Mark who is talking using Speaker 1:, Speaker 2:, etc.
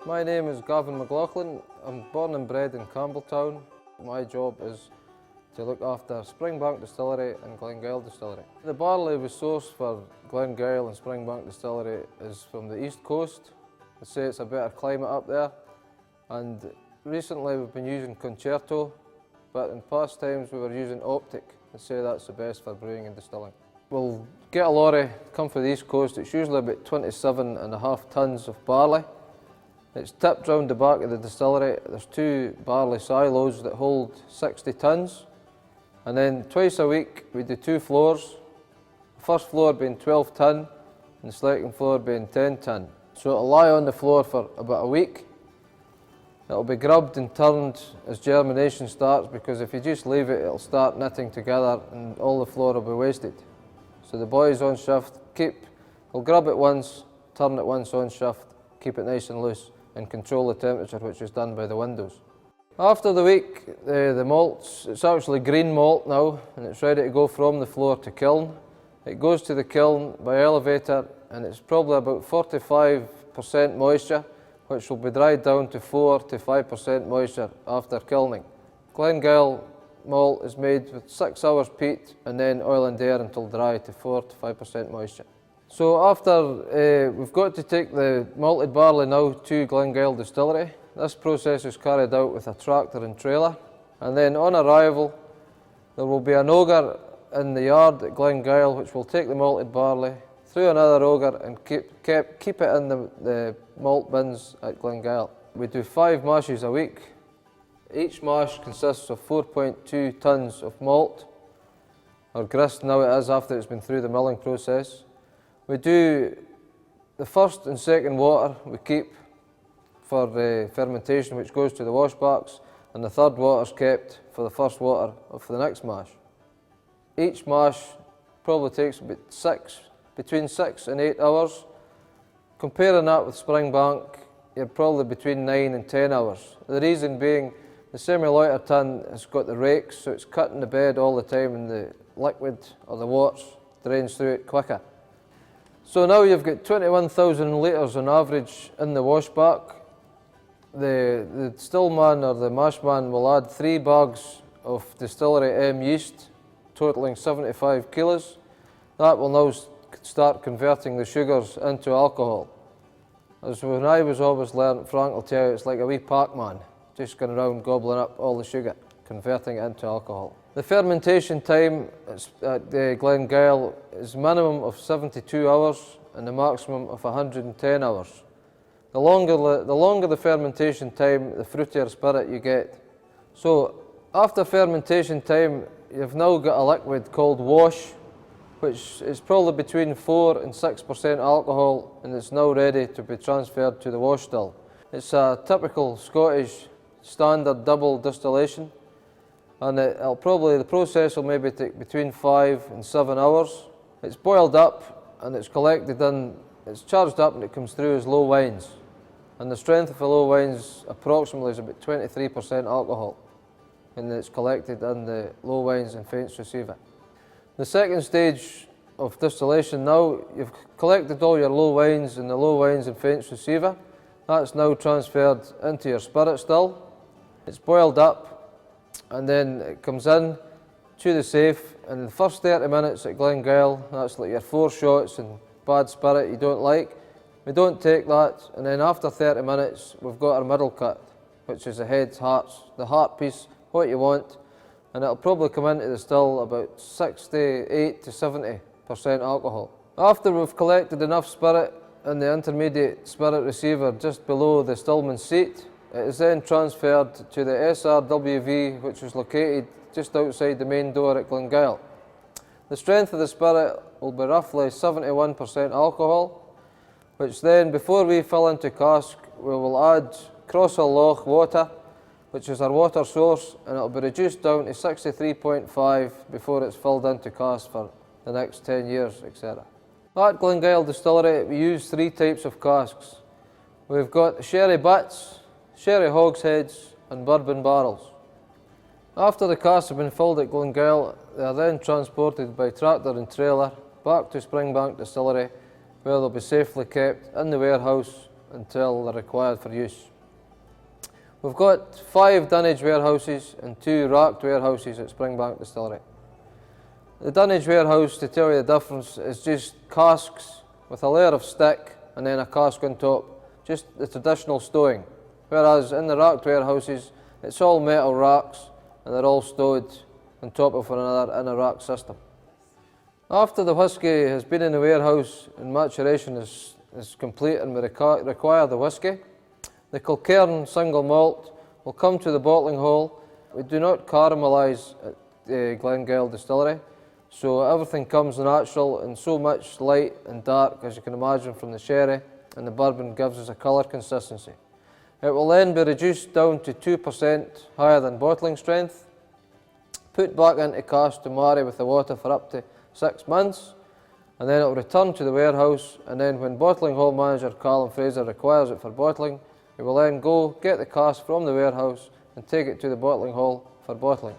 Speaker 1: My name is Gavin McLachlan. I'm born and bred in Campbeltown. My job is to look after Springbank Distillery and Glengyle Distillery. The barley we source for Glengyle and Springbank Distillery is from the east coast. They say it's a better climate up there, and recently we've been using Concerto, but in past times we were using Optic. They say that's the best for brewing and distilling. We'll get a lorry, come from the east coast. It's usually about 27.5 tonnes of barley. It's tipped round the back of the distillery. There's two barley silos that hold 60 tonnes. And then twice a week we do two floors. The first floor being 12 tonne and the second floor being 10 tonne. So it'll lie on the floor for about a week. It'll be grubbed and turned as germination starts, because if you just leave it, it'll start knitting together and all the floor will be wasted. So the boys on shift will grub it once, turn it once on shift, keep it nice and loose, and control the temperature, which is done by the windows. After the week, the malts, it's actually green malt now, and it's ready to go from the floor to kiln. It goes to the kiln by elevator, and it's probably about 45% moisture, which will be dried down to 4 to 5% moisture after kilning. Glengyle malt is made with 6 hours peat and then oil and air until dry to 4 to 5% moisture. So after, we've got to take the malted barley now to Glengyle Distillery. This process is carried out with a tractor and trailer, and then on arrival there will be an auger in the yard at Glengyle which will take the malted barley through another auger and keep it in the malt bins at Glengyle. We do 5 mashes a week. Each mash consists of 4.2 tonnes of malt, or grist now it is after it's been through the milling process. We do the first and second water we keep for the fermentation, which goes to the washbacks, and the third water is kept for the first water of the next mash. Each mash probably takes between 6 and 8 hours. Comparing that with Springbank, you're probably between 9 and 10 hours. The reason being, the semi-loiter tin has got the rakes, so it's cutting the bed all the time, and the liquid or the warts drains through it quicker. So now you've got 21,000 litres on average in the washback. The stillman or the mashman will add 3 bags of distillery M yeast, totalling 75 kilos. That will now start converting the sugars into alcohol. As when I was always learning, Frank will tell you, it's like a wee Pac-Man, just going around gobbling up all the sugar, converting it into alcohol. The fermentation time at Glengyle is minimum of 72 hours and the maximum of 110 hours. The longer the fermentation time, the fruitier spirit you get. So after fermentation time, you've now got a liquid called wash, which is probably between 4 and 6% alcohol, and it's now ready to be transferred to the wash still. It's a typical Scottish standard double distillation, and the process will maybe take between 5 and 7 hours. It's boiled up and it's charged up and it comes through as low wines. And the strength of the low wines approximately is about 23% alcohol, and it's collected in the low wines and feints receiver. The second stage of distillation now, you've collected all your low wines in the low wines and feints receiver. That's now transferred into your spirit still. It's boiled up and then it comes in to the safe, and the first 30 minutes at Glengyle, that's like your 4 shots and bad spirit you don't like. We don't take that, and then after 30 minutes we've got our middle cut, which is the heads, hearts, the heart piece, what you want, and it'll probably come into the still about 68 to 70% alcohol. After we've collected enough spirit in the intermediate spirit receiver just below the stillman's seat, it is then transferred to the SRWV, which is located just outside the main door at Glengyle. The strength of the spirit will be roughly 71% alcohol, which then, before we fill into cask, we will add Crosshill Loch water, which is our water source, and it will be reduced down to 63.5 before it's filled into cask for the next 10 years, etc. At Glengyle Distillery, we use 3 types of casks. We've got sherry butts, sherry hogsheads and bourbon barrels. After the casks have been filled at Glengyle, they are then transported by tractor and trailer back to Springbank Distillery, where they'll be safely kept in the warehouse until they're required for use. We've got 5 dunnage warehouses and 2 racked warehouses at Springbank Distillery. The dunnage warehouse, to tell you the difference, is just casks with a layer of stick and then a cask on top, just the traditional stowing. Whereas in the racked warehouses, it's all metal racks and they're all stowed on top of one another in a rack system. After the whisky has been in the warehouse and maturation is complete and we require the whisky, the Kilkerran Single Malt will come to the bottling hall. We do not caramelise at the Glengyle Distillery, so everything comes natural and so much light and dark, as you can imagine, from the sherry, and the bourbon gives us a colour consistency. It will then be reduced down to 2% higher than bottling strength, put back into cask to marry with the water for up to 6 months, and then it will return to the warehouse, and then when bottling hall manager Callum Fraser requires it for bottling, he will then go get the cask from the warehouse and take it to the bottling hall for bottling.